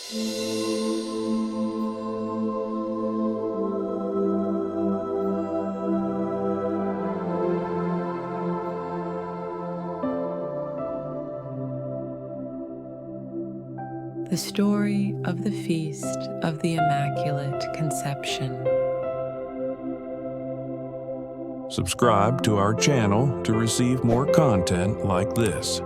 The story of the Feast of the Immaculate Conception. Subscribe to our channel to receive more content like this.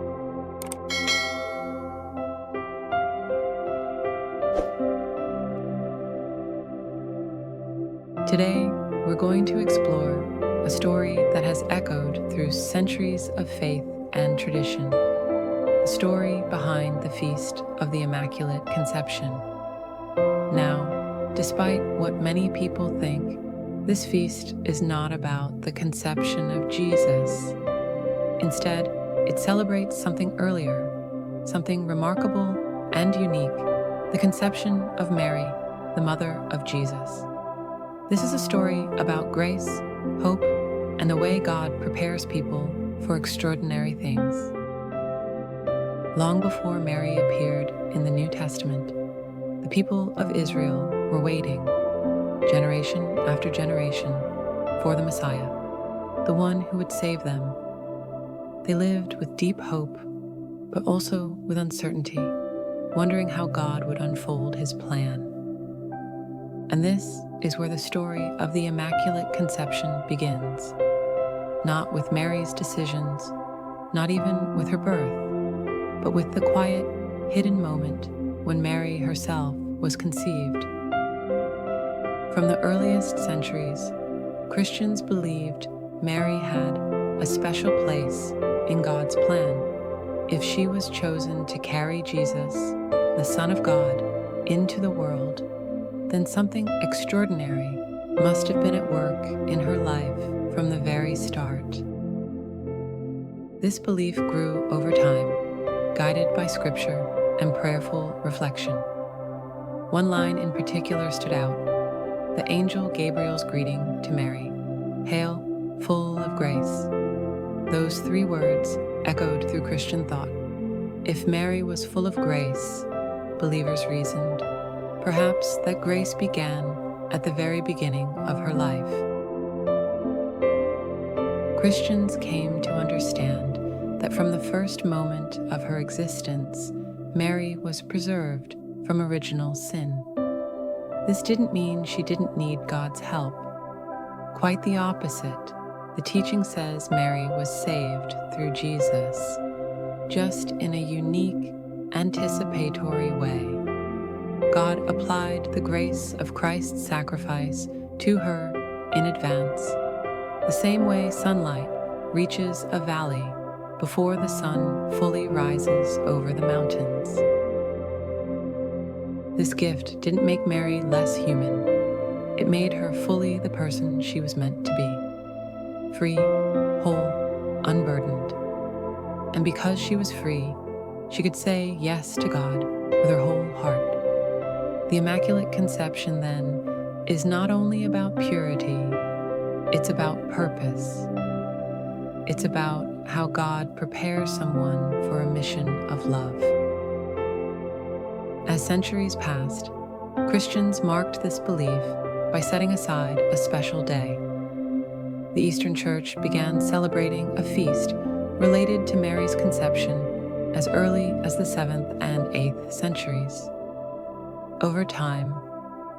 Today, we're going to explore a story that has echoed through centuries of faith and tradition. The story behind the Feast of the Immaculate Conception. Now, despite what many people think, this feast is not about the conception of Jesus. Instead, it celebrates something earlier, something remarkable and unique, the conception of Mary, the mother of Jesus. This is a story about grace, hope, and the way God prepares people for extraordinary things. Long before Mary appeared in the New Testament, the people of Israel were waiting, generation after generation, for the Messiah, the one who would save them. They lived with deep hope, but also with uncertainty, wondering how God would unfold his plan. And this is where the story of the Immaculate Conception begins. Not with Mary's decisions, not even with her birth, but with the quiet, hidden moment when Mary herself was conceived. From the earliest centuries, Christians believed Mary had a special place in God's plan if she was chosen to carry Jesus, the Son of God, into the world. Then something extraordinary must have been at work in her life from the very start. This belief grew over time, guided by scripture and prayerful reflection. One line in particular stood out: the angel Gabriel's greeting to Mary, "Hail, full of grace." Those three words echoed through Christian thought. If Mary was full of grace, believers reasoned, perhaps that grace began at the very beginning of her life. Christians came to understand that from the first moment of her existence, Mary was preserved from original sin. This didn't mean she didn't need God's help. Quite the opposite. The teaching says Mary was saved through Jesus, just in a unique, anticipatory way. God applied the grace of Christ's sacrifice to her in advance, the same way sunlight reaches a valley before the sun fully rises over the mountains. This gift didn't make Mary less human. It made her fully the person she was meant to be. Free, whole, unburdened. And because she was free, she could say yes to God with her whole heart. The Immaculate Conception, then, is not only about purity, it's about purpose. It's about how God prepares someone for a mission of love. As centuries passed, Christians marked this belief by setting aside a special day. The Eastern Church began celebrating a feast related to Mary's conception as early as the 7th and 8th centuries. Over time,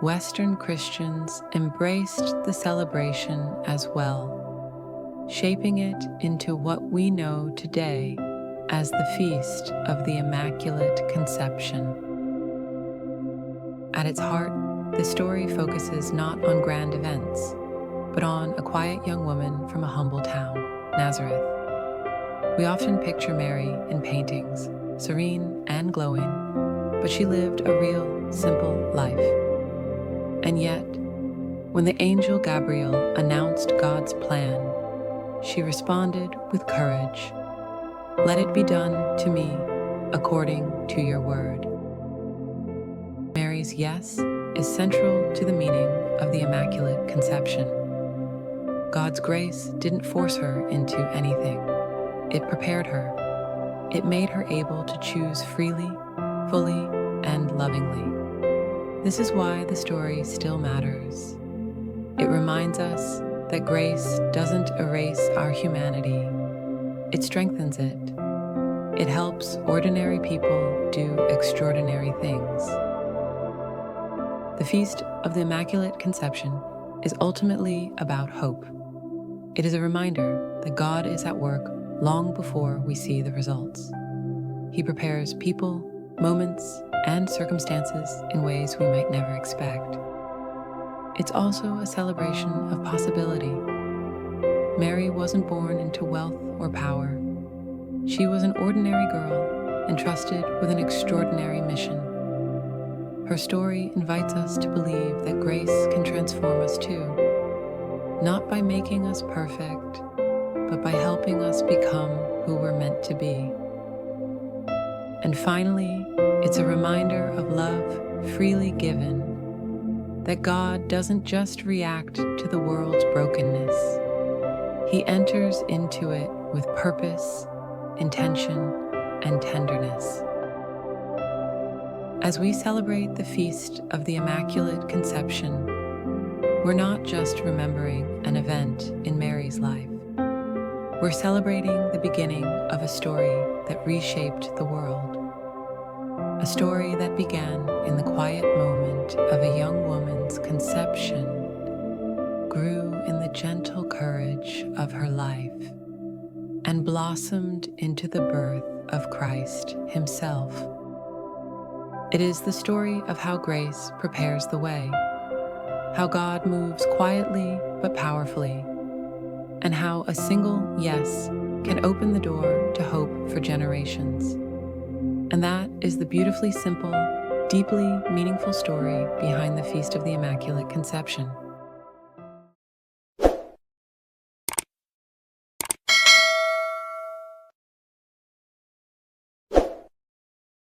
Western Christians embraced the celebration as well, shaping it into what we know today as the Feast of the Immaculate Conception. At its heart, the story focuses not on grand events, but on a quiet young woman from a humble town, Nazareth. We often picture Mary in paintings, serene and glowing, but she lived a real, simple life. And yet, when the angel Gabriel announced God's plan, she responded with courage. "Let it be done to me according to your word." Mary's yes is central to the meaning of the Immaculate Conception. God's grace didn't force her into anything. It prepared her. It made her able to choose freely, fully, and lovingly. This is why the story still matters. It reminds us that grace doesn't erase our humanity, it strengthens it. It helps ordinary people do extraordinary things. The Feast of the Immaculate Conception is ultimately about hope. It is a reminder that God is at work long before we see the results. He prepares people, moments, and circumstances in ways we might never expect. It's also a celebration of possibility. Mary wasn't born into wealth or power. She was an ordinary girl entrusted with an extraordinary mission. Her story invites us to believe that grace can transform us too, not by making us perfect, but by helping us become who we're meant to be. And finally, it's a reminder of love freely given, that God doesn't just react to the world's brokenness. He enters into it with purpose, intention, and tenderness. As we celebrate the Feast of the Immaculate Conception, we're not just remembering an event in Mary's life. We're celebrating the beginning of a story that reshaped the world. A story that began in the quiet moment of a young woman's conception, grew in the gentle courage of her life, and blossomed into the birth of Christ himself. It is the story of how grace prepares the way, how God moves quietly but powerfully, and how a single yes can open the door to hope for generations. And that is the beautifully simple, deeply meaningful story behind the Feast of the Immaculate Conception.